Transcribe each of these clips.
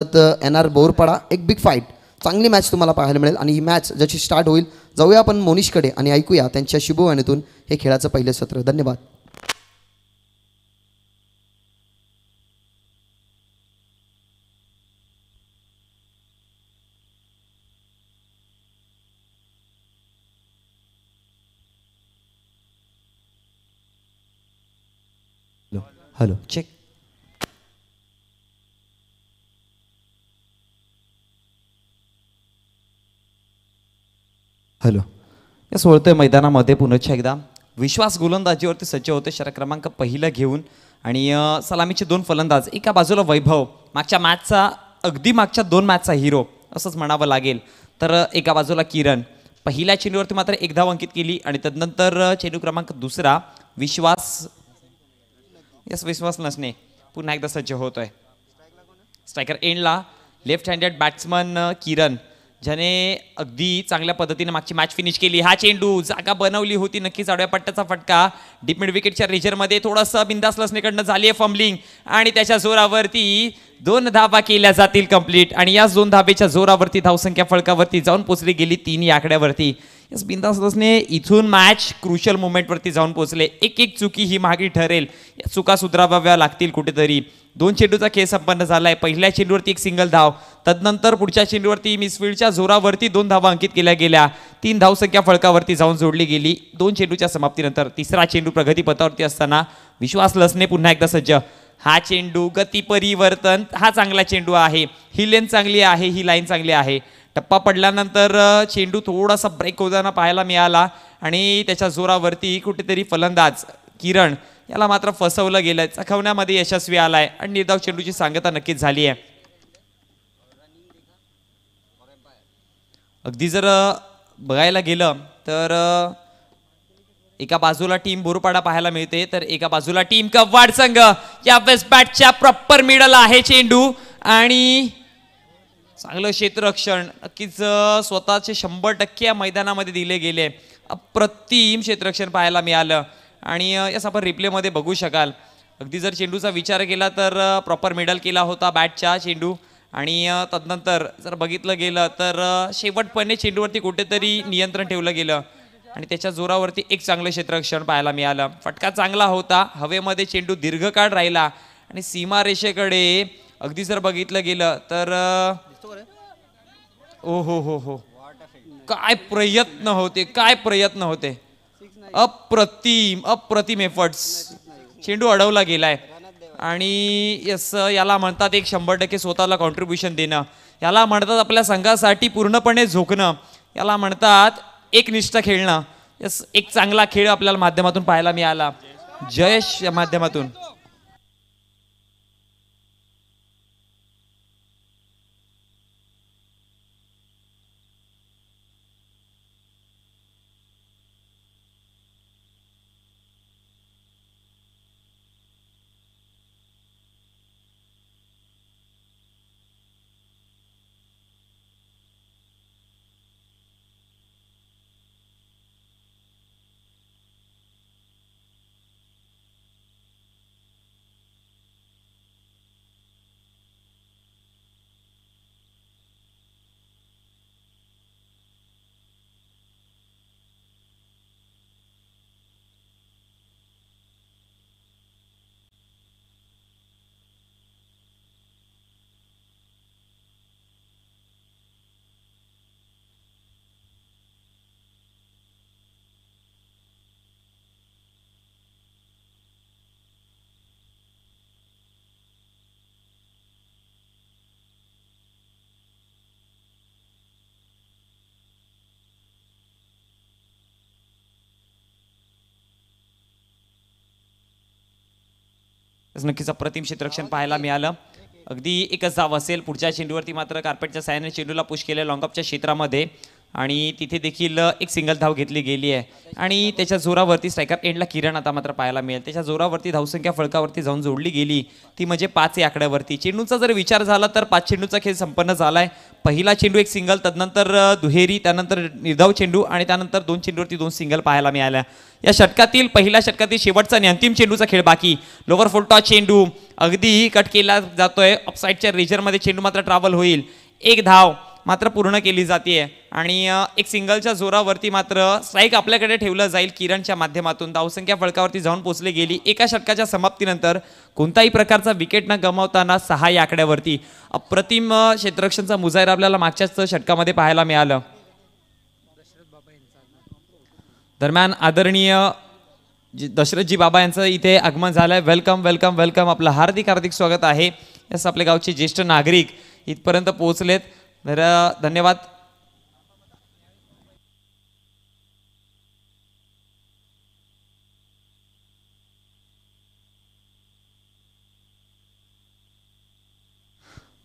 NR Borpada एक big fight चांगली match तुम्हाला पाहायला मिळेल आणि ही मॅच जशी स्टार्ट होईल जाऊया आपण मोनिशकडे आणि ऐकूया त्यांच्या शुभवाणीतून हे खेळाचं पहिलं सत्र. धन्यवाद. Hello check. हॅलो. या 16 मैदानामध्ये पुनश्च एकदा विश्वास गोलंदाजीवरती सज्ज होते. षटक क्रमांक पहिला घेऊन आणि सलामीचे 2 फलंदाज. एका बाजूला वैभव, मागच्या मॅचचा अगदी मागच्या 2 मॅचचा हिरो असंच म्हणावं लागेल. तर एका बाजूला किरण. पहिल्या चेंडूवरती मात्र 1 धाव अंकित केली आणि तदनंतर चेंडू क्रमांक दुसरा विश्वास नसणे पुन्हा एकदा सज्ज होतोय. स्ट्रायकर एंडला लेफ्ट हँडेड बॅट्समन किरण, ज्याने अगदी चांगल्या पद्धतीने मागची मॅच फिनिश केली. हा चेंडू जागा बनवली होती नक्कीच. आडव्या पट्ट्याचा फटका डीप मिड विकेटच्या रिजरमध्ये थोडंसं बिंदास लसणेकडनं झाली आहे फंबलिंग आणि त्याच्या जोरावरती 2 धाबा केल्या जातील कंप्लीट आणि याच 2 धाबेच्या जोरावरती धावसंख्या फळकावरती जाऊन पोचली गेली 3 या आकड्यावरती. यस, बिंदास लसने इथून मॅच क्रुशियल मोमेंटवरती जाऊन पोचले. एक चुकी ही मागे ठरेल. या चुका सुधाराव्या लागतील कुठेतरी. 2 चेंडूचा खेळ संपन्न झालाय. पहिल्या चेंडूवरती 1 सिंगल धाव, तदनंतर पुढच्या चेंडूवरती मिसफील्डच्या जोरावरती 2 धावा अंकित केल्या गेल्या. 3 धावसंख्या फळकावरती जाऊन जोडली गेली 2 चेंडूच्या समाप्तीनंतर. तिसरा चेंडू प्रगतीपथावरती असताना विश्वास लसने पुन्हा एकदा सज्ज. हा चेंडू गती परिवर्तन, हा चांगला चेंडू आहे. ही लेन चांगली आहे, ही लाईन चांगली आहे. टप्पा पडल्यानंतर चेंडू थोडासा ब्रेक होताना पाहायला मिळाला आणि त्याच्या जोरावरती कुठेतरी फलंदाज किरण याला मात्र फसवलं गेलं. चखवण्यामध्ये यशस्वी आलाय आणि निर्धाव चेंडूची सांगता नक्कीच झाली आहे. अगदी जर बघायला गेलं तर एका बाजूला टीम बोरपाडा पाहायला मिळते तर एका बाजूला टीम कव्वाड संघ. या वेस्ट बॅटच्या प्रॉपर मिडल आहे चेंडू आणि चांगलं क्षेत्ररक्षण नक्कीच स्वतःचे 100% या मैदानामध्ये दिले गेले. अप्रतिम क्षेत्ररक्षण पाहायला मिळालं आणि यास आपण रिप्लेमध्ये बघू शकाल. अगदी जर चेंडूचा विचार केला तर प्रॉपर मिडल केला होता बॅटच्या चेंडू आणि तदनंतर जर बघितलं गेलं तर शेवटपणे चेंडूवरती कुठेतरी नियंत्रण ठेवलं गेलं आणि त्याच्या जोरावरती एक चांगलं क्षेत्ररक्षण पाहायला मिळालं. फटका चांगला होता. हवेमध्ये चेंडू दीर्घकाळ राहिला आणि सीमारेषेकडे अगदी जर बघितलं गेलं तर ओ हो काय प्रयत्न होते. अप्रतिम एफर्ट्स. चेंडू अडवला गेलाय आणि यस, याला म्हणतात एक 100% स्वतःला कॉन्ट्रीब्युशन देणं. याला म्हणतात आपल्या संघासाठी पूर्णपणे झोकणं. याला म्हणतात एक निष्ठ खेळणं. यस, एक चांगला खेळ आपल्याला माध्यमातून पाहायला मिळाला. जयेश या माध्यमातून. नक्कीच अप्रतिम क्षेत्ररक्षण पाहायला मिळालं. अगदी एकच धाव असेल. पुढच्या चेंडूवरती मात्र कार्पेटच्या साह्याने चेंडूला पुश केले लॉंगअपच्या क्षेत्रामध्ये. आणि तिथे देखील एक सिंगल धाव घेतली गेली आहे आणि त्याच्या जोरावरती स्ट्रायकर एंडला किरण आता मात्र पाहायला मिळेल. त्याच्या जोरावरती धावसंख्या फळकावरती जाऊन जोडली गेली ती म्हणजे 5 या आकड्यावरती. चेंडूचा जर विचार झाला तर 5 चेंडूचा खेळ संपन्न झाला आहे. पहिला चेंडू एक सिंगल, तदनंतर दुहेरी, त्यानंतर निर्धाव चेंडू आणि त्यानंतर 2 चेंडूवरती 2 सिंगल पाहायला मिळाल्या. या षटकातील पहिल्या षटकातील शेवटचा आणि अंतिम चेंडूचा खेळ बाकी. लोवर फुलटॉस चेंडू अगदी कट केला जातोय. ऑफसाईडच्या रेजरमध्ये चेंडू मात्र ट्रॅव्हल होईल. एक धाव मात्र पूर्ण केली जाते आणि एक सिंगलच्या जोरावरती मात्र स्ट्राईक आपल्याकडे ठेवलं जाईल किरणच्या माध्यमातून. धावसंख्या फळकावरती जाऊन पोहोचली गेली. एका षटकाच्या समाप्तीनंतर कोणताही प्रकारचा विकेट न गमावताना 6 या आकड्यावरती अप्रतिम क्षेत्ररक्षणचा मुजाहिरा आपल्याला मागच्याच षटकामध्ये पाहायला मिळालं. दरम्यान आदरणीय दशरथजी बाबा यांचं इथे आगमन झालंय. Welcome welcome welcome. आपलं हार्दिक हार्दिक स्वागत आहे. यास आपल्या गावचे ज्येष्ठ नागरिक इथपर्यंत पोहोचलेत. तर धन्यवाद.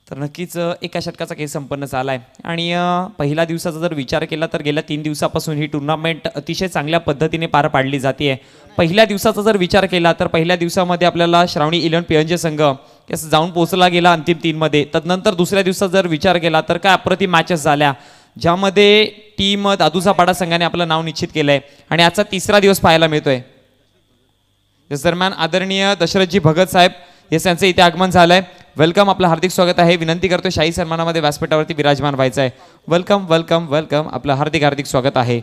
तर नक्कीच एका षटकाचा खेळ संपन्न झाला आहे आणि पहिल्या दिवसाचा जर विचार केला तर गेल्या 3 दिवसापासून ही टुर्नामेंट अतिशय चांगल्या पद्धतीने पार पाडली जाते आहे. पहिल्या दिवसाचा जर विचार केला तर पहिल्या दिवसामध्ये आपल्याला श्रावणी 11 पिळंजे संघ यास जाऊन पोहोचला गेला अंतिम 3 मध्ये. तदनंतर दुसऱ्या दिवसात जर विचार केला तर काय अप्रतिम मॅचेस झाल्या ज्यामध्ये टीम दादूचा पाडा संघाने आपलं नाव निश्चित केलंय आणि आजचा 3रा दिवस पाहायला मिळतोय. याच दरम्यान आदरणीय दशरथजी भगत साहेब येस यांचं इथे आगमन झालंय. वेलकम. आपलं हार्दिक स्वागत आहे. विनंती करतोय शाही सन्मानामध्ये व्यासपीठावरती विराजमान व्हायचं आहे. Welcome welcome welcome. आपलं हार्दिक हार्दिक स्वागत आहे.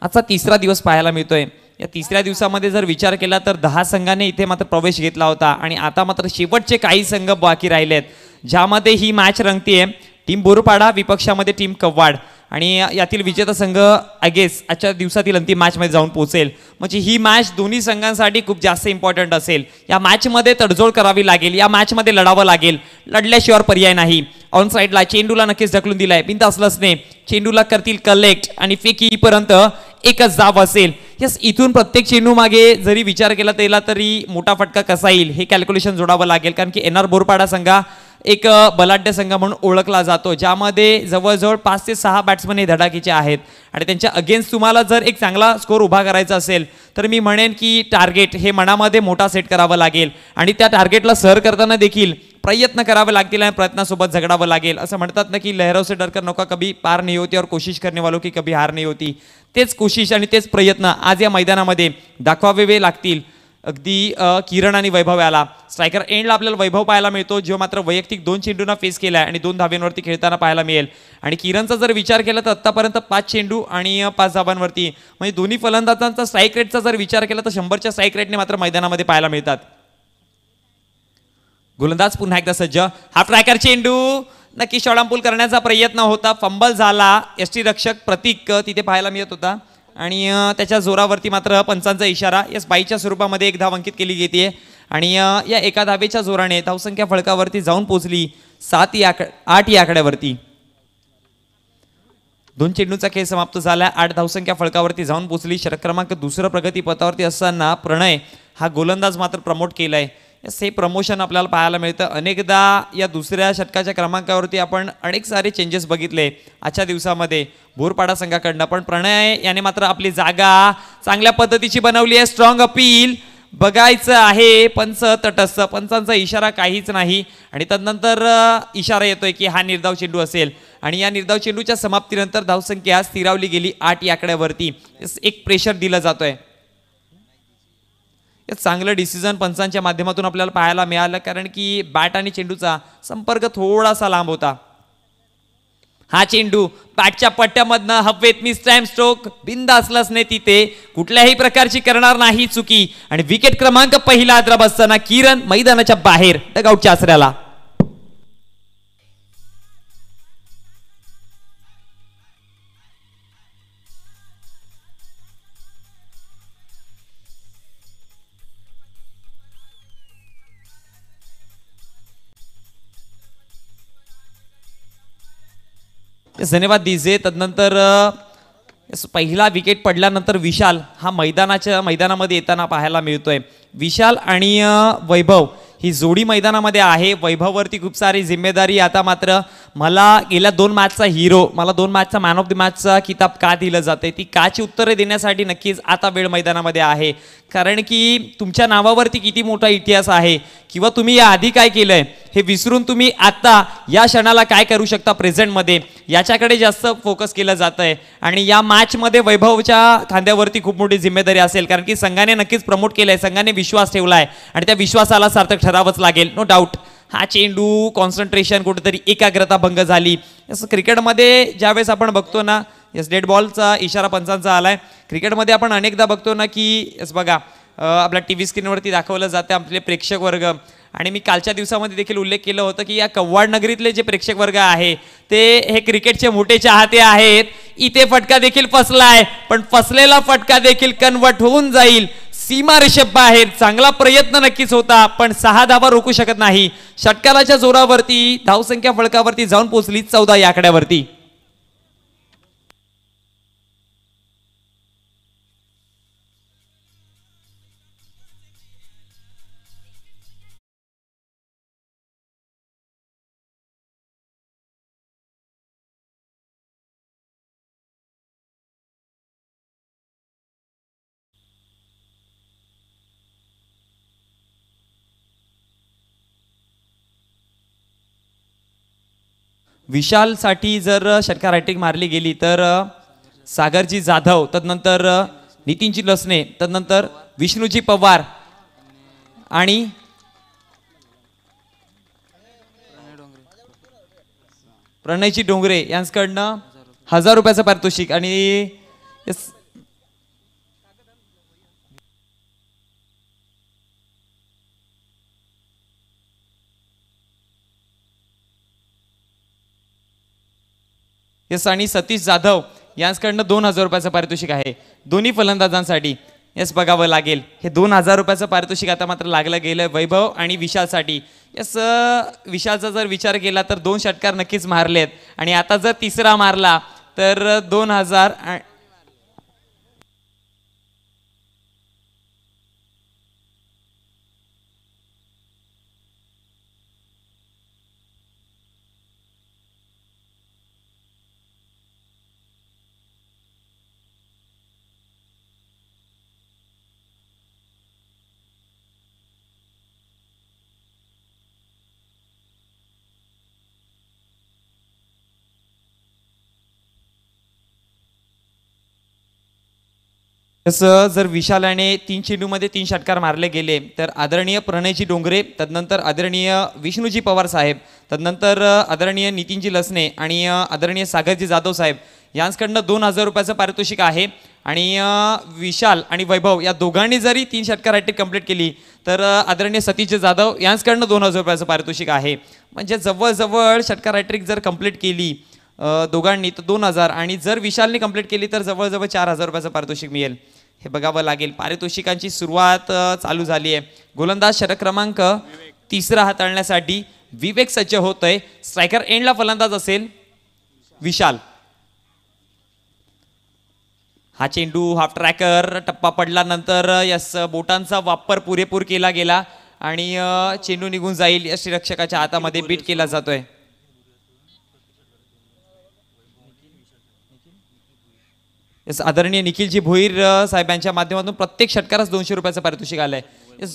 आजचा 3रा दिवस पाहायला मिळतोय. या 3ऱ्या दिवसामध्ये जर विचार केला तर 10 संघाने इथे मात्र प्रवेश घेतला होता आणि आता मात्र शेवटचे काही संघ बाकी राहिलेत ज्यामध्ये ही मॅच रंगतीये. टीम बोरपाडा विपक्षामध्ये टीम कव्वाड आणि यातील विजेता संघ आय गेस आजच्या दिवसातील अंतिम मॅचमध्ये जाऊन पोहोचेल. म्हणजे ही मॅच दोन्ही संघांसाठी खूप जास्त इम्पॉर्टंट असेल. या मॅचमध्ये तडजोड करावी लागेल. या मॅचमध्ये लढावं लागेल. लढल्याशिवाय पर्याय नाही. ऑन साईडला चेंडूला नक्कीच ढकलून दिलाय. बिनधास्तने चेंडूला करतील कलेक्ट आणि फेकीपर्यंत एकच जाब असेल. यस, इथून प्रत्येक चेंडू मागे जरी विचार केला त्याला तरी मोठा फटका कसा येईल हे कॅल्क्युलेशन जोडावं लागेल. कारण की NR बोरपाडा संघा एक बलाढ्य संघ म्हणून ओळखला जातो ज्यामध्ये जवळजवळ 5 ते 6 बॅट्समन हे धडाकीचे आहेत आणि त्यांच्या अगेन्स्ट तुम्हाला जर एक चांगला स्कोर उभा करायचा असेल तर मी म्हणेन की टार्गेट हे मनामध्ये मोठा सेट करावं लागेल आणि त्या टार्गेटला सर करताना देखील प्रयत्न करावे लागतील आणि प्रयत्नासोबत झगडावं लागेल. असं म्हणतात ना की लहरों से डरकर नौका कभी पार नहीं होती और कोशिश करने वालों की कभी हार नहीं होती. तेच कोशिश आणि तेच प्रयत्न आज या मैदानामध्ये दाखवावे लागतील. अगदी किरण आणि वैभव याला स्ट्रायकर एंडला आपल्याला वैभव पाहायला मिळतो जो मात्र वैयक्तिक 2 चेंडूंना फेस केला आणि 2 धाब्यांवरती खेळताना पाहायला मिळेल. आणि किरणचा जर विचार केला तर आतापर्यंत 5 चेंडू आणि 5 धाबांवरती म्हणजे दोन्ही फलंदाजांचा स्ट्राईक रेटचा जर विचार केला तर 100च्या स्ट्राईक रेटने मात्र मैदानामध्ये पाहायला मिळतात. गोलंदाज पुन्हा एकदा सज्ज. हा ट्रॅकर चेंडू नक्की शॉर्टपुल करण्याचा प्रयत्न होता. फंबल झाला. यष्टी रक्षक प्रतीक तिथे पाहायला मिळत होता आणि त्याच्या जोरावरती मात्र पंचांचा इशारा. यस, बाईच्या स्वरूपामध्ये एक धाव अंकित केली गेली आणि या एका धावेच्या जोराने धावसंख्या फळकावरती जाऊन पोहोचली 8 या आकड्यावरती. 2 चेंडूचा खेळ समाप्त झाला. 8 धावसंख्या फळकावरती जाऊन पोहोचली. षटक क्रमांक 2 प्रगती पथावरती असताना प्रणय हा गोलंदाज मात्र प्रमोट केलाय. हे प्रमोशन आपल्याला पाहायला मिळतं. अनेकदा या दुसऱ्या षटकाच्या क्रमांकावरती आपण अनेक सारे चेंजेस बघितले आजच्या दिवसामध्ये बोरपाडा संघाकडनं, पण प्रणय याने मात्र आपली जागा चांगल्या पद्धतीची बनवली आहे. स्ट्रॉंग अपील बघायचं आहे. पंच तटस्थ, पंचांचा इशारा काहीच नाही आणि तदनंतर इशारा येतोय की हा निर्धाव चेंडू असेल आणि या निर्धाव चेंडूच्या समाप्तीनंतर धावसंख्या स्थिरावली गेली 8 या आकड्यावरती. एक प्रेशर दिलं जातोय. चांगलं डिसिजन पंचांच्या माध्यमातून आपल्याला पाहायला मिळालं कारण की बॅट आणि चेंडूचा संपर्क थोडासा लांब होता. हा चेंडू बॅटच्या पट्ट्यामधनं हवेत मिस टाइम स्ट्रोक बिनधास्त नाही तिथे कुठल्याही प्रकारची करणार नाही चुकी आणि विकेट क्रमांक पहिला आद्राब असताना किरण मैदानाच्या बाहेर डगआउटच्या आसऱ्याला. धन्यवाद डीजे. तदनंतर पहिला विकेट पडल्यानंतर विशाल हा मैदानामध्ये येताना पाहायला मिळतोय. विशाल आणि वैभव ही जोडी मैदानामध्ये आहे. वैभववरती खूप सारी जिम्मेदारी. आता मात्र मला गेल्या 2 मॅचचा हिरो, मला 2 मॅचचा मॅन ऑफ द मॅचचा किताब का दिलं जाते, ती काची उत्तरे देण्यासाठी नक्कीच आता वेळ मैदानामध्ये आहे. कारण की तुमच्या नावावरती किती मोठा इतिहास आहे किंवा तुम्ही या आधी काय केलंय हे विसरून तुम्ही आता या क्षणाला काय करू शकता प्रेझेंटमध्ये, याच्याकडे जास्त फोकस केलं जात आहे. आणि या मॅचमध्ये वैभवच्या खांद्यावरती खूप मोठी जिम्मेदारी असेल, कारण की संघाने नक्कीच प्रमोट केलंय, संघाने विश्वास ठेवलाय आणि त्या विश्वासाला सार्थक ठरावंच लागेल, नो डाऊट. हा चेंडू कॉन्सन्ट्रेशन कुठेतरी एकाग्रता भंग झाली. असं क्रिकेटमध्ये ज्यावेळेस आपण बघतो ना, यस डेड बॉलचा इशारा पंचांचा आलाय. क्रिकेटमध्ये आपण अनेकदा बघतो ना की यस बघा आपल्या टी व्ही स्क्रीनवरती दाखवलं जाते आपले प्रेक्षक वर्ग. आणि मी कालच्या दिवसामध्ये देखील उल्लेख केला होता की या कव्वाड नगरीतले जे प्रेक्षक वर्ग आहे ते हे क्रिकेटचे मोठे चाहते आहेत. इथे फटका देखील फसलाय, पण फसलेला फटका देखील कन्वर्ट होऊन जाईल सीमारेषे बाहेर. चांगला प्रयत्न नक्कीच होता, पण 6 धावा रोखू शकत नाही. षटकाराच्या जोरावरती धावसंख्या फळकावरती जाऊन पोहोचली 14 या आकड्यावरती. विशालसाठी जर षटकार हॅट्रिक मारली गेली तर सागरजी जाधव, तदनंतर नितीनजी लसने, तदनंतर विष्णूजी पवार आणि प्रणयजी डोंगरे यांच्याकडनं 1000 रुपयाचं पारितोषिक. आणि यस आणि सतीश जाधव यांच्याकडनं 2000 रुपयाचं पारितोषिक आहे दोन्ही फलंदाजांसाठी. यस बघावं लागेल, हे 2000 रुपयाचं पारितोषिक आता मात्र लागलं गेलं वैभव आणि विशालसाठी. यस विशालचा जर विचार केला तर 2 षटकार नक्कीच मारलेत आणि आता जर तिसरा मारला तर 2000. तसं जर विशालाने 3 चेंडूमध्ये 3 षटकार मारले गेले तर आदरणीय प्रणयजी डोंगरे, तदनंतर आदरणीय विष्णूजी पवार साहेब, तदनंतर आदरणीय नितीनजी लसने आणि आदरणीय सागरजी जाधव साहेब यांच्याकडनं 2000 रुपयाचं पारितोषिक आहे. आणि विशाल आणि वैभव या दोघांनी जरी 3 षटकार हॅट्रिक कंप्लीट केली तर आदरणीय सतीश जाधव यांच्याकडनं 2000 रुपयाचं पारितोषिक आहे. म्हणजे जवळजवळ षटकार हॅट्रिक जर कंप्लीट केली दोघांनी तर 2000, आणि जर विशालने कंप्लीट केली तर जवळजवळ 4000 रुपयाचं पारितोषिक मिळेल. हे बघावं लागेल. पारितोषिकांची सुरुवात चालू झाली आहे. गोलंदाज षटक क्रमांक 3 हाताळण्यासाठी विवेक सज्ज होतोय. स्ट्रायकर एंडला फलंदाज असेल विशाल. हा चेंडू हाफ ट्रॅकर टप्पा पडल्यानंतर यस बोटांचा वापर पुरेपूर केला गेला आणि चेंडू निघून जाईल. यष्टीरक्षकाच्या हातामध्ये बीट केला जातोय. यस आदरणीय निखिलजी भोईर साहेबांच्या माध्यमातून प्रत्येक षटकारास 200 रुपयाचं पारितोषिक आलंय. यस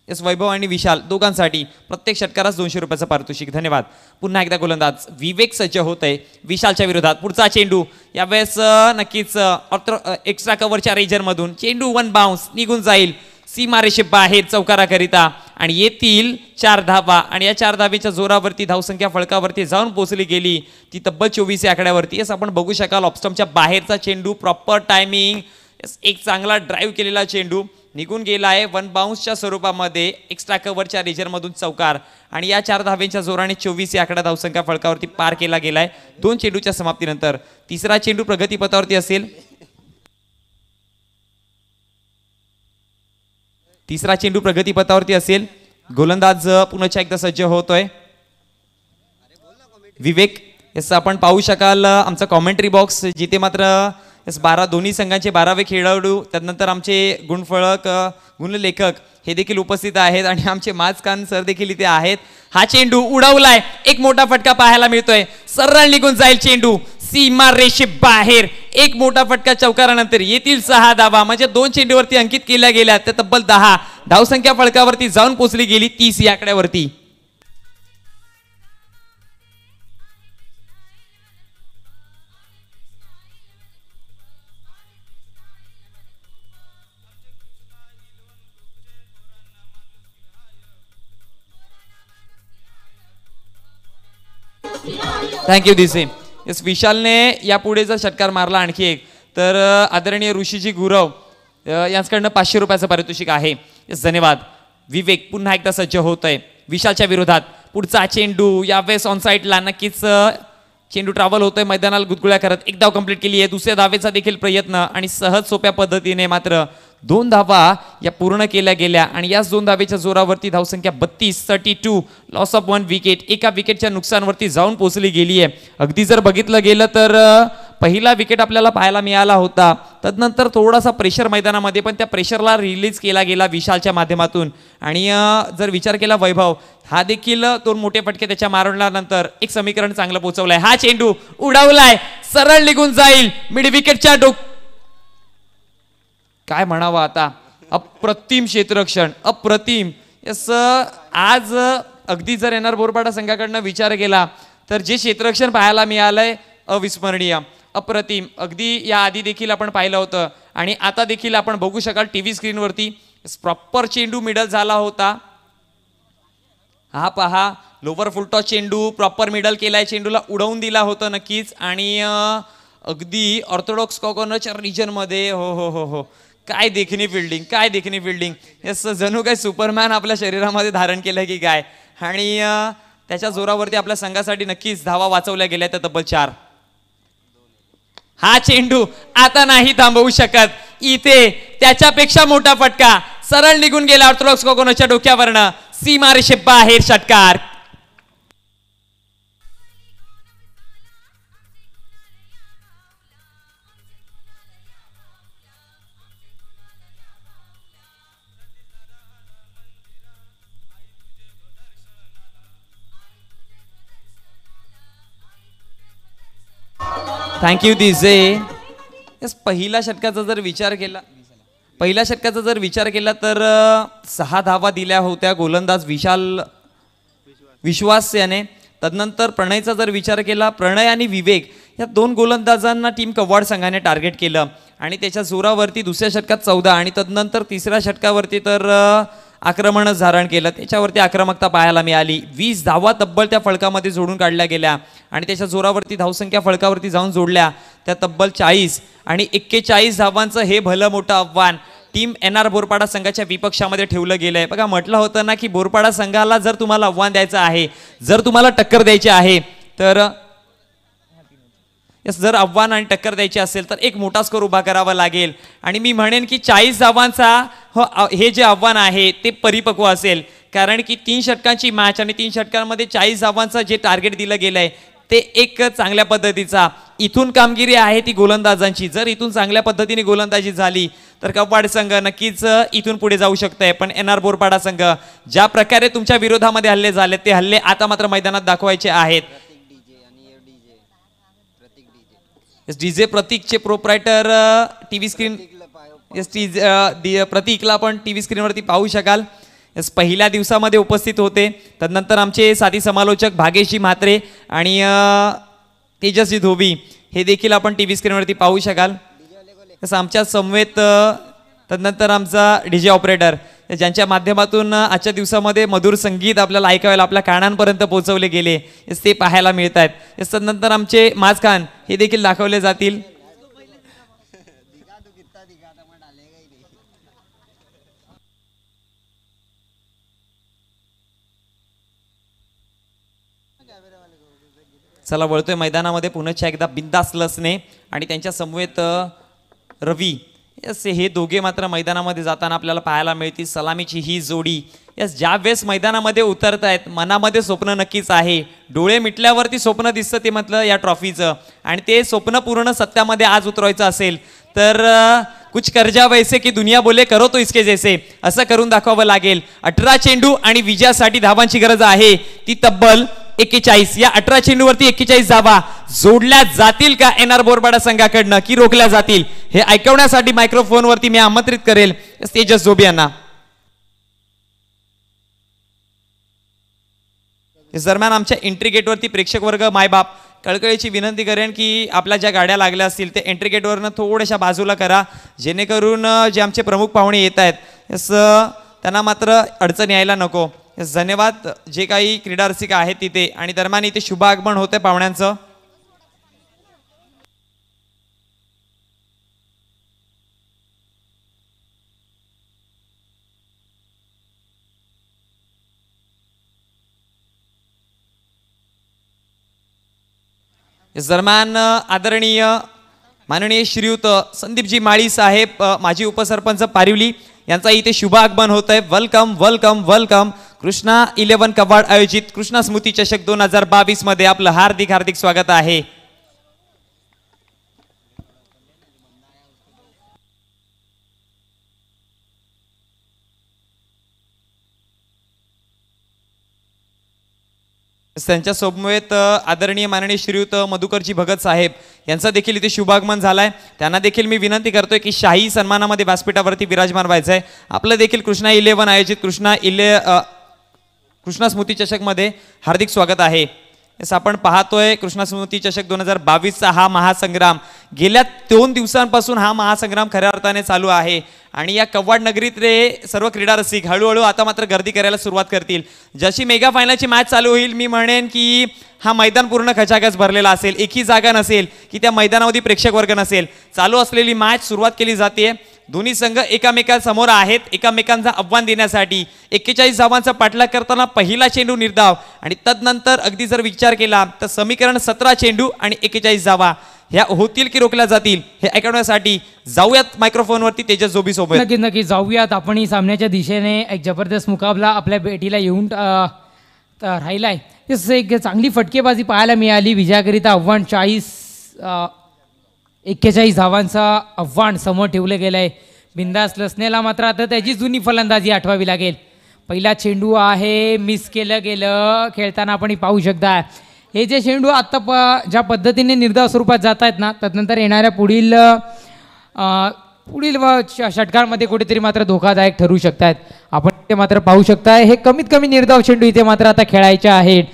यस वैभव आणि विशाल दोघांसाठी प्रत्येक षटकारास 200 रुपयाचं पारितोषिक. धन्यवाद. पुन्हा एकदा गोलंदाज विवेक सज्ज होत आहे विशालच्या विरोधात. पुढचा चेंडू यावेळेस नक्कीच एक्स्ट्रा कव्हरच्या रेजरमधून चेंडू 1 बाउन्स निघून जाईल सीमारेषे बाहेर चौकाराकरिता आणि येतील 4 धावा. आणि या 4 धावेच्या जोरावरती धावसंख्या फळकावरती जाऊन पोहोचली गेली ती तब्बल 24 या आकड्यावरती. यस आपण बघू शकाल ऑफस्टम्पच्या बाहेरचा चेंडू, प्रॉपर टायमिंग, एक चांगला ड्राईव्ह केलेला चेंडू निघून गेला आहे 1 बाउन्सच्या स्वरूपामध्ये एक्स्ट्रा कव्हरच्या रेजरमधून चौकार. आणि या 4 धावेच्या जोराने 24 या आकडा धावसंख्या फळकावरती पार केला गेलाय 2 चेंडूच्या समाप्तीनंतर. तिसरा चेंडू प्रगतीपथावरती असेल. तिसरा चेंडू प्रगतीपथावरती असेल. गोलंदाज पुन्हा एकदा सज्ज होतोय विवेक. यस आपण पाहू शकाल आमचा कॉमेंट्री बॉक्स जिथे मात्र यस 12 दोन्ही संघांचे 12वे खेळाडू, त्यानंतर आमचे गुणफळक गुणलेखक हे देखील उपस्थित आहेत आणि आमचे माजखान सर देखील इथे आहेत. हा चेंडू उडवलाय, एक मोठा फटका पाहायला मिळतोय. सरळ निघून जाईल चेंडू सीमा रेषे बाहेर. एक मोठा फटका चौकारानंतर येतील 6 धावा, म्हणजे 2 चेंडूवरती अंकित केल्या गेल्या त्या तब्बल 10 धावसंख्या फलकावरती जाऊन पोहोचली गेली 30 या आकड्यावरती. थँक्यू दिसे. यस, विशालने यापुढे जर षटकार मारला आणखी एक तर आदरणीय ऋषीजी गुरव यांच्याकडनं 500 रुपयाचं पारितोषिक आहे. यस, धन्यवाद. विवेक पुन्हा एकदा सज्ज होत आहे विशालच्या विरोधात. पुढचा चेंडू यावेळेस ऑन साईडला नक्कीच चेंडू ट्रॅव्हल होतोय मैदानाला गुदगुळ्या करत. एक धाव कंप्लीट केली आहे. दुसऱ्या धावेचा देखील प्रयत्न आणि सहज सोप्या पद्धतीने मात्र 2 धावा या पूर्ण केल्या गेल्या आणि याच 2 धावेच्या जोरावरती धावसंख्या 32 लॉस ऑफ 1 विकेट. एका विकेटच्या नुकसानवरती जाऊन पोहोचली गेली आहे. अगदी जर बघितलं गेलं तर पहिला विकेट आपल्याला पाहायला मिळाला होता, तदनंतर थोडासा प्रेशर मैदानामध्ये, पण त्या प्रेशरला रिलीज केला गेला विशालच्या माध्यमातून. आणि जर विचार केला वैभव, हा देखील 2 मोठे फटके त्याच्या मारल्यानंतर एक समीकरण चांगलं पोहोचवलंय. हा चेंडू उडवलाय, सरळ निघून जाईल मिड विकेटच्या काय म्हणावं आता, अप्रतिम क्षेत्ररक्षण, अप्रतिम. यस, आज अगदी जर एनआर बोरपाडा संघाकडनं विचार केला तर जे क्षेत्ररक्षण पाहायला मिळालंय अविस्मरणीय, अप्रतिम. अगदी या आधी देखील आपण पाहिलं होतं आणि आता देखील आपण बघू शकाल टीव्ही स्क्रीनवरती. प्रॉपर चेंडू मिडल झाला होता. हा पहा, लोवर फुलटॉस चेंडू प्रॉपर मिडल केलाय, चेंडूला उडवून दिला होता नक्कीच. आणि अगदी ऑर्थोडॉक्स कॉर्नरच्या रिजनमध्ये हो हो हो हो काय देखणी फिल्डिंग, काय देखणी फिल्डिंग. यस, जणू काय सुपरमॅन आपल्या शरीरामध्ये धारण केलं की काय. आणि त्याच्या जोरावरती आपल्या संघासाठी नक्कीच धावा वाचवल्या गेल्या त्या तब्बल 4. हा चेंडू आता नाही थांबवू शकत. इथे त्याच्यापेक्षा मोठा फटका सरळ निघून गेला ऑर्थोडॉक्स कॉर्नरच्या डोक्यावरनं सीमारेषे बाहेर षटकार. थँक्यू दिजे. यस, पहिल्या षटकाचा जर विचार केला तर 6 धावा दिल्या होत्या गोलंदाज विश्वास याने. तदनंतर प्रणयचा जर विचार केला, प्रणय आणि विवेक या 2 गोलंदाजांना टीम कव्वाड संघाने टार्गेट केलं आणि त्याच्या जोरावरती दुसऱ्या षटकात 14 आणि तदनंतर तिसऱ्या षटकावरती तर आक्रमणच धारण केलं. त्याच्यावरती आक्रमकता पाहायला मिळाली. 20 धावा तब्बल त्या फलकामध्ये जोडून काढल्या गेल्या आणि त्याच्या जोरावरती धावसंख्या फलकावरती जाऊन जोडल्या त्या तब्बल 40 आणि 41 धावांचं हे भलं मोठं आव्हान टीम एनआर बोरपाडा संघाच्या विपक्षामध्ये ठेवलं गेलंय. बघा, म्हटलं होतं ना की बोरपाडा संघाला जर तुम्हाला आव्हान द्यायचं आहे, जर तुम्हाला टक्कर द्यायची आहे तर यस, जर आव्हान आणि टक्कर द्यायची असेल तर एक मोठा स्कोर उभा करावा लागेल. आणि मी म्हणेन की 40 धावांचा हे जे आव्हान आहे ते परिपक्व असेल, कारण की 3 षटकांची मॅच आणि 3 षटकांमध्ये 40 धावांचं जे टार्गेट दिलं गेलंय ते एक चांगल्या पद्धतीचा इथून कामगिरी आहे ती गोलंदाजांची. जर इथून चांगल्या पद्धतीने गोलंदाजी झाली तर कव्वाड संघ नक्कीच इथून पुढे जाऊ शकतंय. पण एनआर बोरपाडा संघ ज्या प्रकारे तुमच्या विरोधामध्ये हल्ले झाले ते हल्ले आता मात्र मैदानात दाखवायचे आहेत. डीजे प्रतीकचे प्रोप्रायटर टीव्ही स्क्रीन, यस, प्रतीकला आपण टीव्ही स्क्रीनवरती पाहू शकाल. यस, पहिल्या दिवसामध्ये उपस्थित होते. तदनंतर आमचे साथी समालोचक भागेशजी म्हात्रे आणि तेजस्वी धोबी हे देखील आपण टीव्ही स्क्रीनवरती पाहू शकाल. तसं आमच्या समवेत तदनंतर आमचा डीजे ऑपरेटर ज्यांच्या माध्यमातून आजच्या दिवसामध्ये मधुर संगीत आपल्याला ऐकायला आपल्या कानांपर्यंत पोहोचवले गेले ते पाहायला मिळत आहेत. तदनंतर आमचे माजखान हे देखील दाखवले जातील. चला, वळतोय मैदानामध्ये पुन्हा एकदा बिंदास लसने आणि त्यांच्या समवेत रवी. यस, हे दोघे मात्र मैदानामध्ये जाताना आपल्याला पाहायला मिळतील. सलामीची ही जोडी. यस, ज्या वेळेस मैदानामध्ये उतरत आहेत मनामध्ये स्वप्न नक्कीच आहे. डोळे मिटल्यावरती स्वप्न दिसतं ते म्हटलं या ट्रॉफीचं, आणि ते स्वप्न पूर्ण सत्यामध्ये आज उतरवायचं असेल तर कुछ कर जा वैसे की दुनिया बोले करो तो इसके जैसे, असं करून दाखवावं लागेल. 18 चेंडू आणि विजयासाठी धावांची गरज आहे ती तब्बल 41. या 18 चेंडूवरती 41 धावा जोडल्या जातील का एनआर बोरबाडा संघाकडनं की रोखल्या जातील हे ऐकवण्यासाठी मायक्रोफोनवरती मी आमंत्रित करेल तेजस जोबी यांना. दरम्यान आमच्या एंट्री गेटवरती प्रेक्षक वर्ग मायबाप कळकळीची विनंती करेन की आपल्या ज्या गाड्या लागल्या असतील ते एंट्री गेटवरनं थोड्याशा बाजूला करा, जेणेकरून जे आमचे प्रमुख पाहुणे येत आहेत त्यांना मात्र अडचण यायला नको. धन्यवाद जे काही क्रीडा रसिक आहेत तिथे. आणि दरम्यान इथे शुभ आगमन होते पाहुण्यांचं. दरम्यान आदरणीय माननीय श्रीयुत संदीपजी माळी साहेब माजी उपसरपंच पारिवली यांचा इथे शुभ आगमन होत आहे. Welcome welcome welcome. Krishna 11 Kawad आयोजित कृष्णा स्मृती चषक 2022 मध्ये आपलं हार्दिक हार्दिक स्वागत आहे. त्यांच्या समवेत आदरणीय माननीय श्रीयुत मधुकरजी भगत साहेब यांचा देखील इथे शुभागमन झालाय. त्यांना देखील मी विनंती करतोय की शाही सन्मानामध्ये व्यासपीठावरती विराजमान व्हायचंय. आपलं देखील कृष्णा 11 आयोजित कृष्णा स्मृती चषक मध्ये हार्दिक स्वागत आहे. आपण पाहतोय कृष्णा स्मृती चषक 2022चा हा महासंग्राम गेल्या 2 दिवसांपासून हा महासंग्राम खऱ्या अर्थाने चालू आहे. आणि या कव्वाड नगरीतले सर्व क्रीडा रसिक हळूहळू आता मात्र गर्दी करायला सुरुवात करतील. जशी मेगा फायनलची मॅच चालू होईल मी म्हणेन की हा मैदान पूर्ण खचाखच भरलेला असेल. एकही जागा नसेल की त्या मैदानामध्ये प्रेक्षक वर्ग नसेल. चालू असलेली मॅच सुरुवात केली जाते. दोन्ही संघ एकामेकांसमोर आहेत एकामेकांचा आव्हान देण्यासाठी. 41 धावांचा पाठलाग करताना पहिला चेंडू निर्धाव आणि तदनंतर अगदी जर विचार केला तर समीकरण 17 चेंडू आणि 41 धावा ह्या होतील की रोखल्या जातील हे ऐकण्यासाठी जाऊयात मायक्रोफोनवरती तेजस जोबी सोबत. नक्की नक्की जाऊयात. आपण ही सामन्याच्या दिशेने एक जबरदस्त मुकाबला आपल्या भेटीला येऊन राहिलाय. तसं एक चांगली फटकेबाजी पाहायला मिळाली. विजयाकरिता आव्हान 41 धावांचा आव्हान समोर ठेवलं गेलं आहे. बिंदास लसनेला मात्र आता त्याची जुनी फलंदाजी आठवावी लागेल. पहिला चेंडू आहे मिस केलं गेलं खेळताना आपण पाहू शकता. हे जे चेंडू आत्ता ज्या पद्धतीने निर्धाव स्वरूपात जात आहेत ना त्यानंतर येणाऱ्या पुढील षटकांमध्ये कुठेतरी मात्र धोकादायक ठरू शकतात. आपण ते मात्र पाहू शकताय. हे कमीत कमी निर्धाव चेंडू इथे मात्र आता खेळायचे आहेत.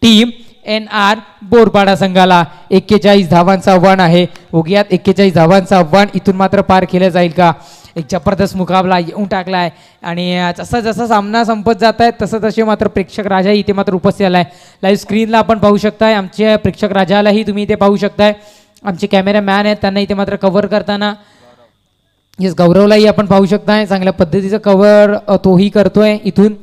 टीम एनआर बोरपाडा संघाला 41 धावांचं आव्हान आहे. बघूयात 41 धावांचं आव्हान इथून मात्र पार केलं जाईल का. एक जबरदस्त मुकाबला येऊन टाकला आहे. आणि जसा जसा सामना संपत जात आहे तसं तसे मात्र प्रेक्षक राजा इथे मात्र उपस्थित आला आहे. लाईव्ह स्क्रीनला आपण पाहू शकताय. आमच्या प्रेक्षक राजालाही तुम्ही इथे पाहू शकताय. आमचे कॅमेरामॅन आहेत त्यांना इथे मात्र कव्हर करताना येस गौरवलाही आपण पाहू शकताय. चांगल्या पद्धतीचं कव्हर तोही करतोय इथून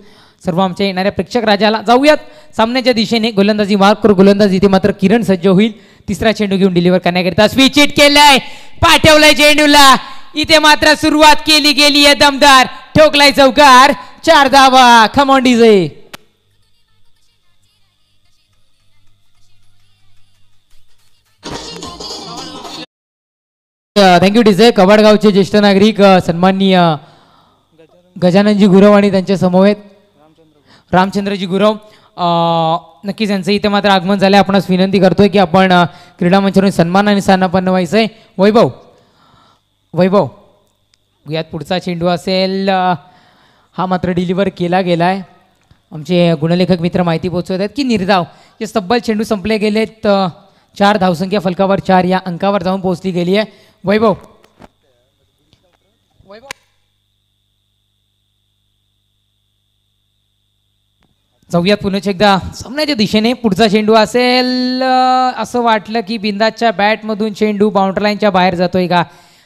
सर्व आमच्या येणाऱ्या प्रेक्षक राजाला. जाऊयात सामन्याच्या दिशेने. गोलंदाजी मार्क करू गोलंदाज इथे मात्र किरण सज्ज होईल. तिसरा चेंडू घेऊन डिलिव्हर करण्याकरिता स्विच हिट केलाय पाठवलाय चेंडूला. इथे मात्र सुरुवात केली गेली आहे दमदार. ठोकलाय चौकार 4 धावा. Come on DJ. Thank you DJ. कवाडगावचे ज्येष्ठ नागरिक सन्माननीय गजाननजी गुरव आणि त्यांच्या समवेत रामचंद्रजी गुरव नक्कीच यांचं इथे मात्र आगमन झालं. आपणास विनंती करतोय की आपण क्रीडा मंचावरून सन्मानाने स्थानापन्न व्हायचंय. वैभव यात पुढचा चेंडू असेल. हा मात्र डिलिव्हर केला गेलाय. आमचे गुणलेखक मित्र माहिती पोहोचवत आहेत की निर्धाव जे तब्बल चेंडू संपले गेलेत. 4 धावसंख्या फलकावर 4 या अंकावर जाऊन पोहोचली गेली आहे. वैभव जाऊयात पुन्हा एकदा सामन्याच्या दिशेने. पुढचा चेंडू असेल. असं वाटलं की बिंदाच्या बॅटमधून चेंडू बाउंड्री लाईनच्या बाहेर जातोय का.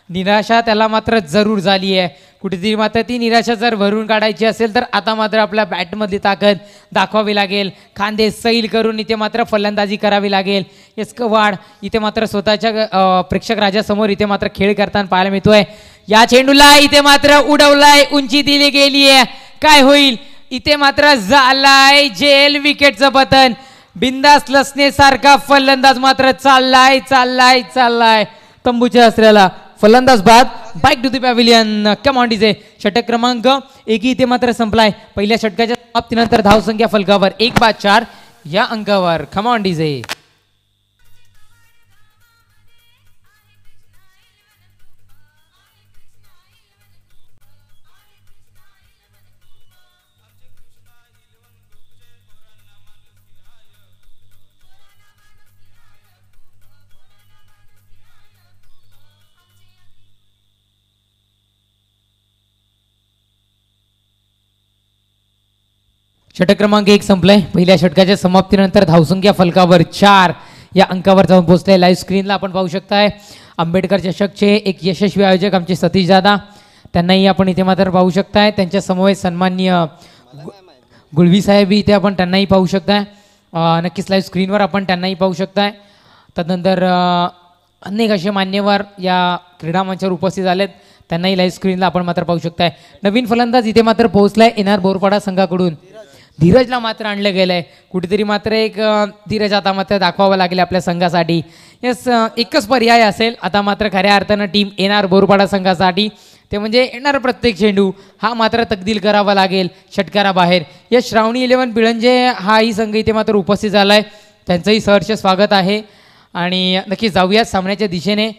निराशा त्याला मात्र जरूर झाली आहे. कुठेतरी मात्र ती निराशा जर भरून काढायची असेल तर आता मात्र आपल्या बॅटमधली ताकद दाखवावी लागेल. खांदे सैल करून इथे मात्र फलंदाजी करावी लागेल. एस कवाड इथे मात्र स्वतःच्या प्रेक्षक राजासमोर इथे मात्र खेळ करताना पाहायला मिळतोय. या चेंडूला इथे मात्र उडवलाय. उंची दिली गेली आहे. काय होईल इथे मात्र झालाय जेल. विकेटचं पतन. बिंदास लसणे सारखा फलंदाज मात्र चाललाय तंबूच्या असल्याला फलंदाज बाद back to the pavilion. Come on DJ. षटक क्रमांक 1 इथे मात्र संपलाय. पहिल्या षटकाच्या समाप्तीनंतर धावसंख्या फलकावर 1/4 या अंकावर. कम ऑन डीजे. षटक क्रमांक 1 संपलंय. पहिल्या षटकाच्या समाप्तीनंतर धावसंख्या फलकावर 4 या अंकावर जाऊन पोहोचले. लाईव्ह स्क्रीनला आपण पाहू शकताय आंबेडकर चषकचे एक यशस्वी आयोजक आमचे सतीश दादा, त्यांनाही आपण इथे मात्र पाहू शकताय. त्यांच्या समवेत सन्माननीय गुळवी साहेब इथे आपण त्यांनाही पाहू शकताय. नक्कीच लाईव्ह स्क्रीनवर आपण त्यांनाही पाहू शकताय. तदनंतर अनेक असे मान्यवर या क्रीडा मंचावर उपस्थित झालेत, त्यांनाही लाईव्ह स्क्रीनला आपण मात्र पाहू शकताय. नवीन फलंदाज इथे मात्र पोहोचलाय NR बोरपाडा संघाकडून. धीरजला मात्र आणलं गेलंय. कुठेतरी मात्र एक धीरज आता मात्र दाखवावं लागेल आपल्या संघासाठी. यस, एकच पर्याय असेल आता मात्र खऱ्या अर्थानं टीम NR बोरपाडा संघासाठी, ते म्हणजे येणार प्रत्येक चेंडू हा मात्र तकदील करावा लागेल षटकाराबाहेर. या श्रावणी 11 बिळंजे हाही संघ इथे मात्र उपस्थित झालाय, त्यांचंही सहर्ष स्वागत आहे. आणि नक्कीच जाऊयात सामन्याच्या दिशेने.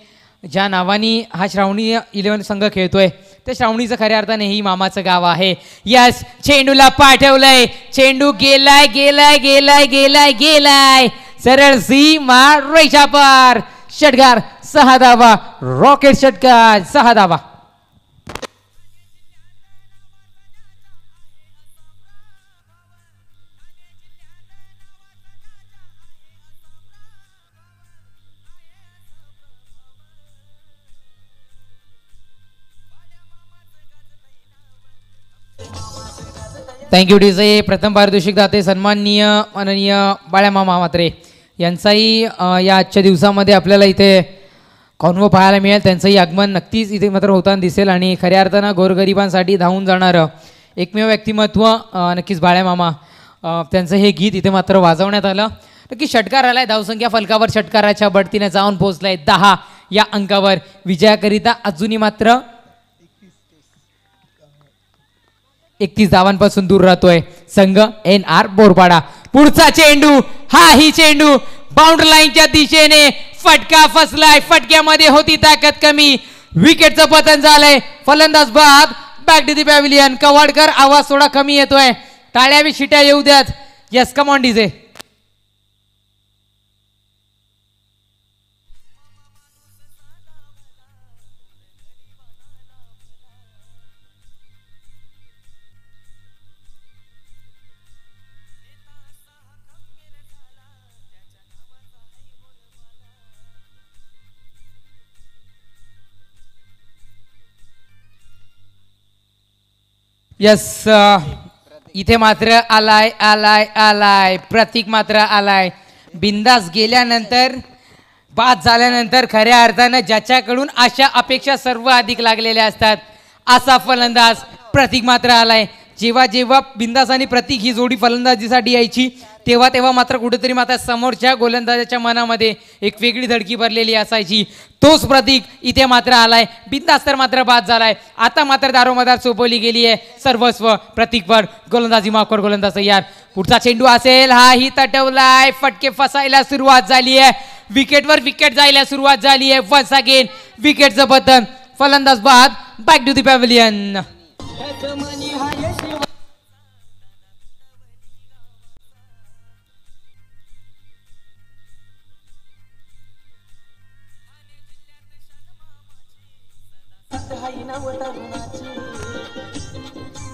ज्या नावानी हा श्रावणी 11 संघ खेळतोय त्या श्रावणीचं खऱ्या अर्थाने ही मामाचं गाव आहे. यस, चेंडूला पाठवलंय, चेंडू गेलाय गेलाय गेलाय गेलाय गेलाय सरळ सीमा रेषा पार. षटकार 6 धावा. रॉकेट षटकार 6 धावा. Thank you DJ. प्रथम पारितोषिक दाते सन्माननीय माननीय बाळ्यामामा म्हात्रे यांचाही या आजच्या दिवसामध्ये आपल्याला इथे कॉन्वो पाहायला मिळेल. त्यांचंही आगमन नक्कीच इथे मात्र होताना दिसेल. आणि खऱ्या अर्थानं गोरगरिबांसाठी धावून जाणारं एकमेव व्यक्तिमत्व नक्कीच बाळ्यामामा, त्यांचं हे गीत इथे मात्र वाजवण्यात आलं. नक्की षटकार आलाय. धावसंख्या फलकावर षटकाराच्या बढतीने जाऊन पोहोचलाय 10 या अंकावर. विजयाकरिता अजूनही मात्र 31 धावांपासून दूर राहतोय संघ NR बोरपाडा. पुढचा चेंडू, हा ही चेंडू बाउंड्री लाईनच्या दिशेने. फटका फसलाय, फटक्यामध्ये होती ताकद कमी. विकेटचं पतन झालंय. फलंदाज बाद बॅक टू द पॅव्हिलियन. कवाडकर, आवाज थोडा कमी येतोय, टाळ्या बी शिट्या येऊ द्यात. Yes, come on DJ. Yes, इथे मात्र आलाय आलाय आलाय प्रतीक मात्र आलाय. बिंदास गेल्यानंतर, बाद झाल्यानंतर खऱ्या अर्थानं ज्याच्याकडून आशा अपेक्षा सर्व अधिक लागलेल्या असतात असा फलंदाज प्रतीक मात्र आलाय. जेव्हा जेव्हा बिंदास आणि प्रतीक ही जोडी फलंदाजीसाठी यायची तेव्हा तेव्हा मात्र कुठेतरी मात्र समोरच्या गोलंदाजाच्या मनामध्ये एक वेगळी धडकी भरलेली असायची. तोच प्रतीक इथे मात्र आलाय. बिंदास तर मात्र बाद झालाय. आता मात्र दारोमदार सोपवली गेली आहे सर्वस्व प्रतीकवर. गोलंदाजी माफकर, गोलंदाज तयार. पुढचा चेंडू असेल, हा ही तटवलाय. फटके फसायला सुरुवात झाली आहे. विकेटवर विकेट जायला सुरुवात झाली आहे. वन्स अगेन विकेटचं पतन. फलंदाज बाद back to the pavilion.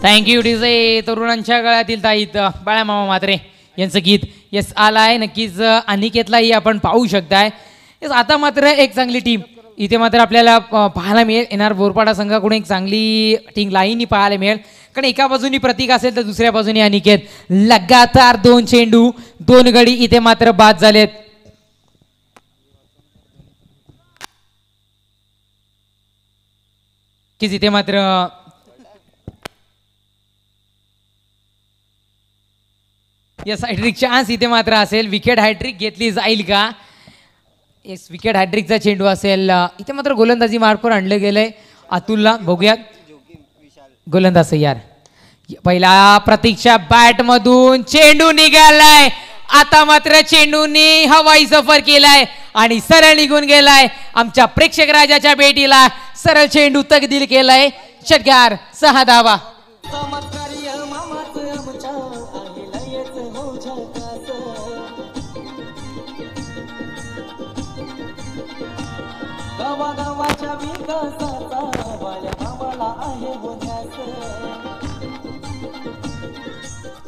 Thank you DJ. तरुणांच्या गळ्यातील ताईत बाळामामा म्हात्रे यांचं गीत यस आलाय. नक्कीच अनिकेतलाही आपण पाहू शकताय. यस, आता मात्र एक चांगली टीम इथे मात्र आपल्याला पाहायला मिळेल. NR बोरपाडा संघाकडून एक चांगली टीम लाईनही पाहायला मिळेल. कारण एका बाजूनी प्रतीक असेल तर दुसऱ्या बाजूनी अनिकेत. लगातार 2 चेंडू 2 गडी इथे मात्र बाद झालेत. की इथे मात्र यस हॅट्रिक चान्स इथे मात्र असेल. विकेट हॅट्रिक घेतली जाईल का? येस विकेट हॅट्रिकचा चेंडू असेल. इथे मात्र गोलंदाजी मार्कवर आणलं गेलंय अतुलला. बघूयात गोलंदाज तयार. पहिला प्रतीक्षा बॅट मधून चेंडू निघालाय. आता मात्र चेंडूने हवाई सफर केलाय आणि सरळ निघून गेलाय. आमच्या प्रेक्षक राजाच्या भेटीला सरळ चेंडू तकदील केलाय. षटकार 6 धावा.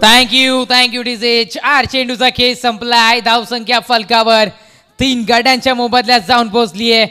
Thank you DJ. 4 चेंडूचा खेळ संपलाय. धावसंख्या फलकावर 3 गाड्यांच्या मोबदल्यात जाऊन पोहोचली आहे.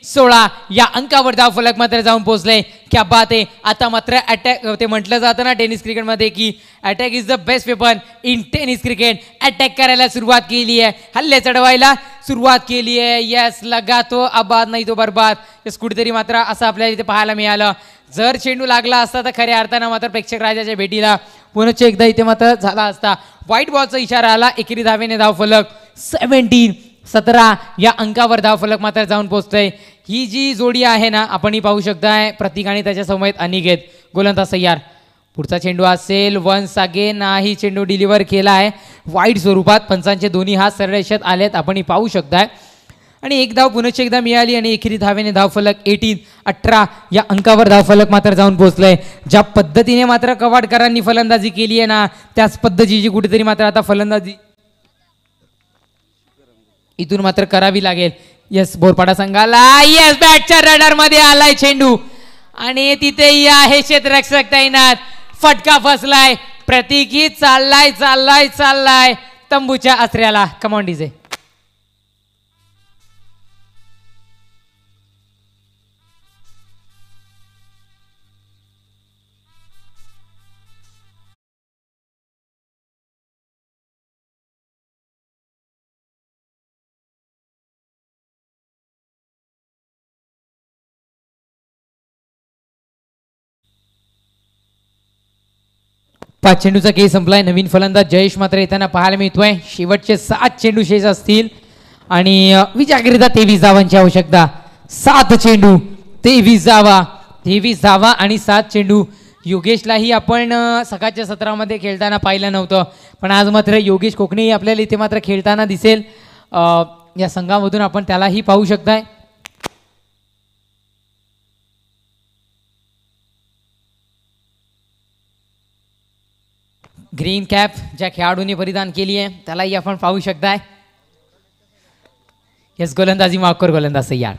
16 या अंकावर धाव फलक मात्र जाऊन पोहोचले. क्या बात आहे. आता मात्र अटॅक ते म्हटलं जातं ना टेनिस क्रिकेटमध्ये की attack is the best weapon in tennis cricket. Attack करायला सुरुवात केली आहे. हल्ले चढवायला सुरुवात केली आहे. यस लगा तो आबाद नाही तो बरबाद. यस कुठेतरी मात्र असं आपल्याला इथे पाहायला मिळालं. जर चेंडू लागला असता तर खऱ्या अर्थानं मात्र प्रेक्षक राजाच्या भेटीला पुन्हा एकदा इथे मात्र झाला असता. व्हाईट बॉलचा इशारा आला. एकेरी धावेने धाव फलक 17 या अंकावर धाव फलक मात्र जाऊन पोहोचतोय. ही जी जोडी आहे ना आपण ही पाहू शकताय. प्रतीक आणि त्याच्या समवेत अनिकेत. गोलंदाज तयार. पुढचा चेंडू असेल वन्स अगेन. नाही चेंडू डिलिव्हर केला आहे वाईट स्वरूपात. पंचांचे दोन्ही हात सरळ रेषेत आलेत आपण ही पाहू शकताय. आणि एक धाव पुन्हा एकदा मिळाली आणि एकेरी धावेने धाव फलक 18 या अंकावर धाव फलक मात्र जाऊन पोहोचलंय. ज्या पद्धतीने मात्र कवाडकरांनी फलंदाजी केली आहे ना त्याच पद्धतीची कुठेतरी मात्र आता फलंदाजी इथून मात्र करावी लागेल. यस बोरपाडा संघाला यस बॅटच्या रडार मध्ये आलाय चेंडू आणि तिथेही आहे क्षेत्ररक्षक तैनात. फटका फसलाय. प्रतीकी चाललाय तंबूच्या आसऱ्याला. Come on DJ. पाच चेंडूचा खेळ संपलाय. नवीन फलंदाज जयेश मात्र येताना पाहायला मिळतोय. शेवटचे 7 चेंडू शेष असतील आणि विजयाकरिता 23 धावांची आवश्यकता. 7 चेंडू 23 धावा आणि 7 चेंडू. योगेशलाही आपण सकाळच्या सत्रामध्ये खेळताना पाहिलं नव्हतं पण आज मात्र योगेश कोकणेही आपल्याला इथे मात्र खेळताना दिसेल. या संघामधून आपण त्यालाही पाहू शकताय. ग्रीन कॅप ज्या खेळाडूंनी परिधान केली आहे त्यालाही आपण पाहू शकताय. यस गोलंदाजी माफ गोलंदाज तयार.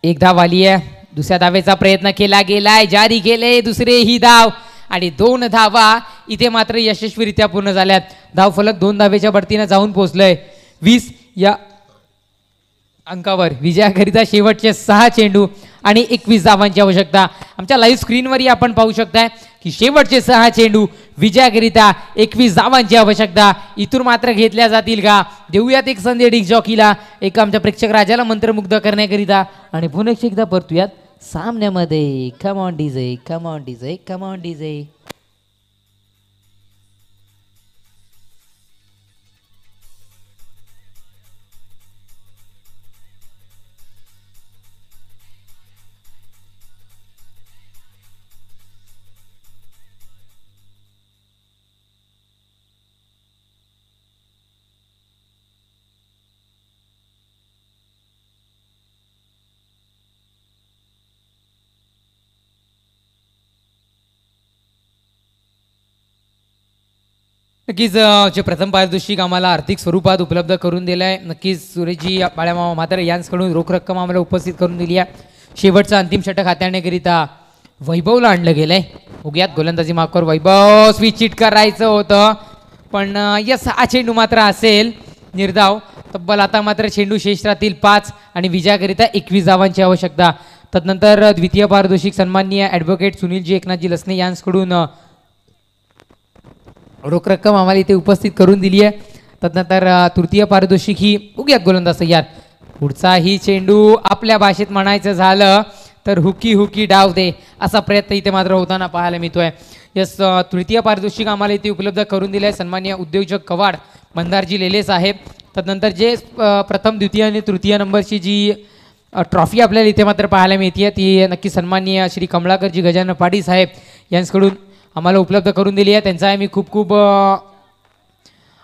एक धाव आली आहे. दुसऱ्या धावेचा प्रयत्न केला गेलाय. जारी केले दुसरे ही धाव आणि 2 धावा इथे मात्र यशस्वीरित्या पूर्ण झाल्यात. धाव फलक 2 धावेच्या बढतीने जाऊन पोहोचलंय. 20 या अंकावर विजयाकरिता शेवटचे 6 चेंडू आणि 21 धावांची आवश्यकता. आमच्या लाईव्ह स्क्रीनवरही आपण पाहू शकताय की शेवटचे 6 चेंडू विजयाकरिता 21 धावांची आवश्यकता. इथून मात्र घेतल्या जातील का? देऊयात एक संधी डिक जॉकीला, एक आमच्या प्रेक्षक राजाला मंत्रमुग्ध करण्याकरिता आणि पुन्हा एकदा परतूयात सामन्यामध्ये. Come on DJ, come on DJ, come on DJ. नक्कीच जे प्रथम पारितोषिक आम्हाला आर्थिक स्वरूपात उपलब्ध करून दिलं आहे. नक्कीच सुरेशजी बाळ्यामामा मात्र यांच्याकडून रोख रक्कम आम्हाला उपस्थित करून दिली आहे. शेवटचा अंतिम षटक हाताळण्याकरिता वैभवला आणलं गेलंय. बघूयात गोलंदाजी मार्कवर वैभव स्विच चिट करायचं होतं पण यस हा चेंडू मात्र असेल निर्धाव. तब्बल आता मात्र चेंडू शेष राहतील 5 आणि विजयाकरिता 21 धावांची आवश्यकता. तदनंतर द्वितीय पारितोषिक सन्माननीय ॲडव्होकेट सुनीलजी एकनाथजी लसने यांच्याकडून रोख रक्कम आम्हाला इथे उपस्थित करून दिली आहे. तदनंतर तृतीय पारितोषिक ही बघूयात गोलंदाज तयार. पुढचा ही चेंडू आपल्या भाषेत म्हणायचं झालं तर हुकी हुकी डाव दे असा प्रयत्न इथे मात्र होताना पाहायला मिळतोय. यस तृतीय पारितोषिक आम्हाला इथे उपलब्ध करून दिलं आहे. सन्माननीय उद्योजक कवाड मंदारजी लेले साहेब. तदनंतर जे प्रथम द्वितीय आणि तृतीय नंबरची जी ट्रॉफी आपल्याला इथे मात्र पाहायला मिळते ती नक्की सन्माननीय श्री कमलाकरजी गजानन पाटील साहेब यांच्याकडून आम्हाला उपलब्ध करून दिली आहे. त्यांचा आम्ही खूप खूप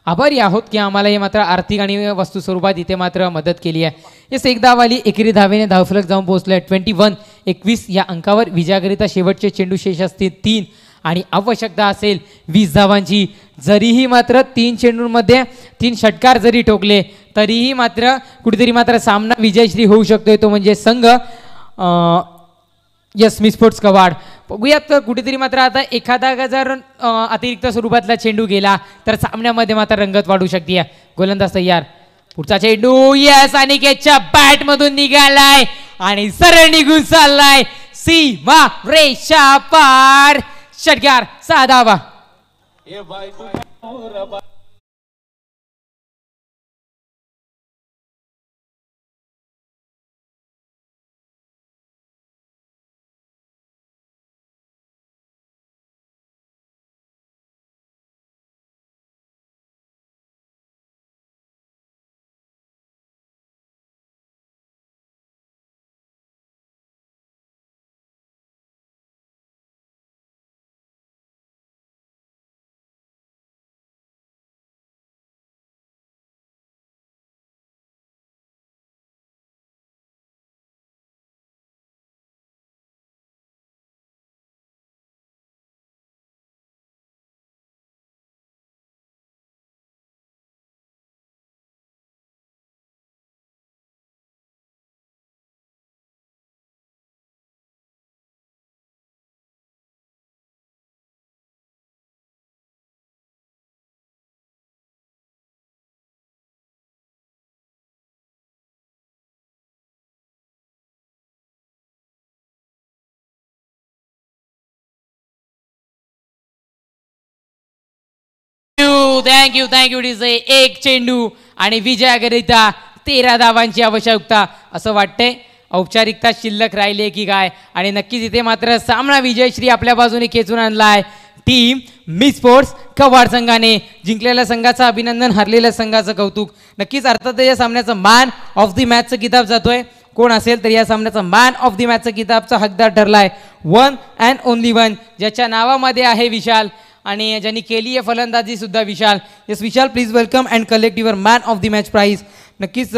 आभारी आहोत की आम्हाला हे मात्र आर्थिक आणि वस्तू स्वरूपात इथे मात्र मदत केली आहे. येस, एक धावाली एकेरी धावेने धावफलक जाऊन पोहोचले 21-21 या अंकावर. विजयाकरिता शेवटचे चेंडू शेष असतील 3 आणि आवश्यकता असेल 20 धावांची. जरीही मात्र 3 चेंडूंमध्ये 3 षटकार जरी ठोकले तरीही मात्र कुठेतरी मात्र सामना विजयश्री होऊ शकतोय, तो म्हणजे संघ यस मी स्पोर्ट्स कवाड. बघूयात कुठेतरी मात्र आता एखादा जर अतिरिक्त स्वरूपातला चेंडू गेला तर सामन्यामध्ये मात्र रंगत वाढू शकते. गोलंदाज तयार. पुढचा चेंडू यस अनिकेतच्या बॅट मधून निघालाय आणि सरळ निघून चाललाय सीमा रेषा पार. षटकार 6 धावा. Thank you DJ. एक चेंडू आणि विजयाकरिता 13 धावांची आवश्यकता असं वाटतंय. औपचारिकता शिल्लक राहिली की काय, आणि नक्कीच इथे मात्र सामना विजयश्री आपल्या बाजूने खेचून आणलाय टीम मी स्पोर्ट्स कवाड संघाने. जिंकलेल्या संघाचं अभिनंदन, हरलेल्या संघाचं कौतुक. नक्कीच अर्थात या सामन्याचं मॅन ऑफ द मॅचचं किताब जातोय. कोण असेल तर या सामन्याचा मॅन ऑफ द मॅचचा किताबचा हकदार ठरलाय वन अँड ओनली वन, ज्याच्या नावामध्ये आहे विशाल आणि ज्यांनी केली आहे फलंदाजी सुद्धा Vishal. Yes Vishal, please welcome and collect your man of the match prize. नक्कीच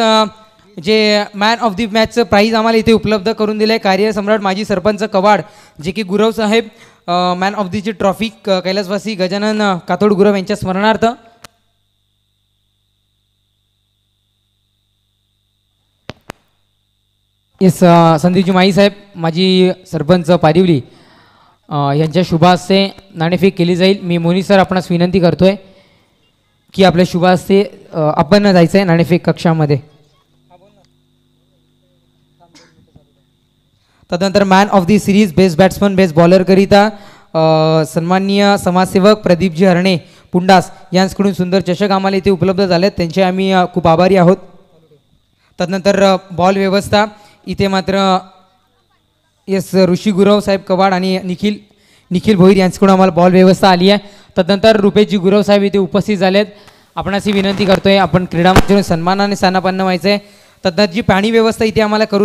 जे मॅन ऑफ द मॅचचं प्राईज आम्हाला इथे उपलब्ध करून दिलं आहे कार्यसम्राट माजी सरपंच कवाड, जे की गुरव साहेब मॅन ऑफ दीची ट्रॉफी कैलासवासी गजानन कातोड गुरव यांच्या स्मरणार्थ. येस संदीपजी माई साहेब माजी सरपंच पारिवली यांच्या शुभ हस्ते नाणेफेक केली जाईल. मी मोनी सर आपणास विनंती करतोय की आपल्या शुभ हस्ते आपण जायचं आहे नाणेफेक कक्षामध्ये. तदनंतर man of the series best batsman best bowler करिता सन्माननीय समाजसेवक प्रदीपजी हरणे पुंडास यांच्याकडून सुंदर चषक आम्हाला इथे उपलब्ध झाले आहेत, त्यांचे आम्ही खूप आभारी आहोत. तदनंतर बॉल व्यवस्था इथे मात्र येस ऋषी गुरव साहेब कवाड आणि निखिल भोईर यांच्याकडून आम्हाला बॉल व्यवस्था आली आहे. तदनंतर रुपेशजी गुरव साहेब इथे उपस्थित झालेत. आपणास ही विनंती करतोय आपण क्रीडा मंचावरून सन्मानाने स्थानापन्न व्हायचं आहे. तदनंतर जी पाणी व्यवस्था इथे आम्हाला करू